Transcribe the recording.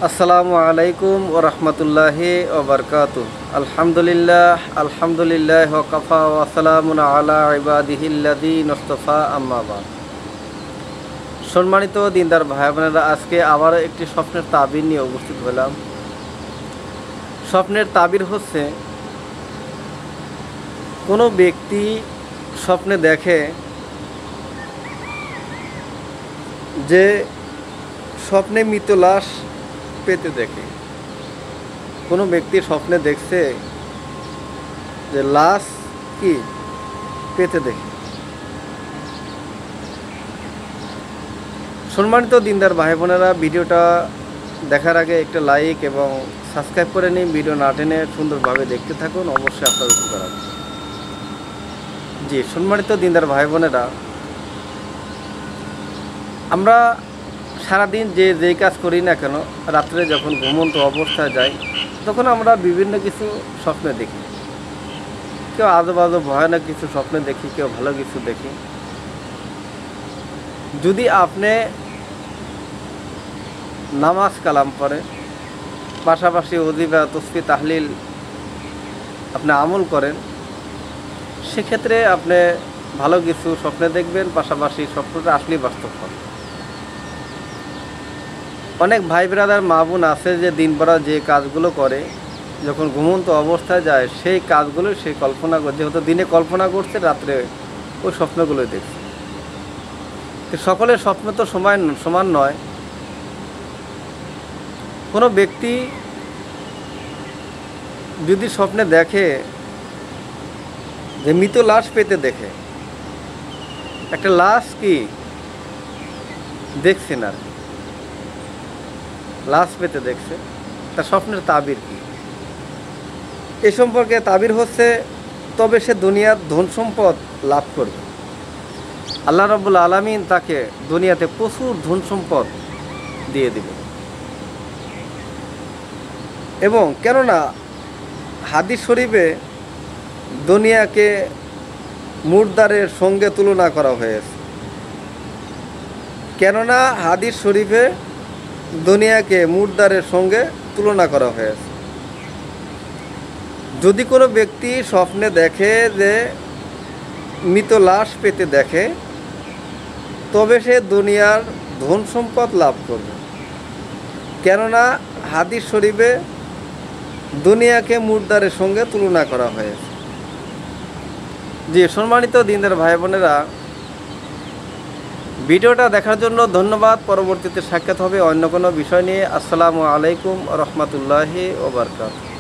আসসালামু আলাইকুম ওয়া রাহমাতুল্লাহি ওয়া বারাকাতুহু। আলহামদুলিল্লাহ ওয়া কাফা ওয়া সালামুন আলা ইবাদিহিল্লাযীনা ইসতাফা, আম্মা বা'দ। সম্মানিত দিনদার ভাই বোনেরা, আজকে আবার একটি স্বপ্নের তাবির নিয়ে উপস্থিত হলাম। স্বপ্নের তাবির হচ্ছে, কোনো ব্যক্তি স্বপ্নে দেখে যে স্বপ্নে মৃত লাশ পেতে দেখে। কোনো ব্যক্তি স্বপ্নে দেখছে যে লাশ কি পেতে দেখে। সম্মানিত দিনদার ভাই বোনেরা, ভিডিওটা দেখার আগে একটা লাইক এবং সাবস্ক্রাইব করে নিন। ভিডিও না টেনে সুন্দরভাবে দেখতে থাকুন, অবশ্যই আপনার উপকার হবে। জি, সম্মানিত দিনদার ভাই বোনেরা, আমরা সারাদিন যেই কাজ করি না কেন, রাত্রে যখন ঘুমন্ত অবস্থায় যাই, তখন আমরা বিভিন্ন কিছু স্বপ্নে দেখি। কেউ আজব আজব ভয়ানক কিছু স্বপ্নে দেখি, কেউ ভালো কিছু দেখি। যদি আপনি নামাজ কালাম পড়ে, পাশাপাশি ওজিফা তাসবিহ তাহলিল আপনি আমল করেন, সেক্ষেত্রে আপনি ভালো কিছু স্বপ্নে দেখবেন, পাশাপাশি স্বপ্নটা আসলেই বাস্তব হবে। অনেক ভাই ব্রাদার মা বোন আছে যে দিনভরা যে কাজগুলো করে, যখন ঘুমন্ত অবস্থায় যায় সেই কাজগুলো সে কল্পনা করে, যেহেতু দিনে কল্পনা করছে, রাত্রে ওই স্বপ্নগুলোই দেখছে। সকলের স্বপ্ন তো সমান নয়। কোনো ব্যক্তি যদি স্বপ্নে দেখে যে মৃত লাশ পেতে দেখে, একটা লাশ কি দেখছে না, লাশ পেতে দেখছে, তার স্বপ্নের তাবির কি? এ সম্পর্কে তাবির হচ্ছে, তবে সে দুনিয়ার ধন সম্পদ লাভ করবে। আল্লাহ রাব্বুল আলামিন তাকে দুনিয়াতে প্রচুর ধন সম্পদ দিয়ে দিবে। এবং কেননা হাদিস শরীফে দুনিয়াকে মুর্দারের সঙ্গে তুলনা করা হয়েছে। কেননা হাদিস শরীফে দুনিয়াকে মুর্দারের সঙ্গে তুলনা করা হয়েছে। যদি কোনো ব্যক্তি স্বপ্নে দেখে যে মৃত লাশ পেতে দেখে, তবে সে দুনিয়ার ধন সম্পদ লাভ করবে। কেননা হাদিস শরীফে দুনিয়াকে মুর্দারের সঙ্গে তুলনা করা হয়েছে। জি, সম্মানিত দিনদার ভাই বোনেরা, ভিডিওটা দেখার জন্য ধন্যবাদ। পরবর্তীতে সাক্ষাৎ হবে অন্য কোনো বিষয় নিয়ে। আসসালামু আলাইকুম ওয়া রাহমাতুল্লাহি ওয়া বারাকাতুহু।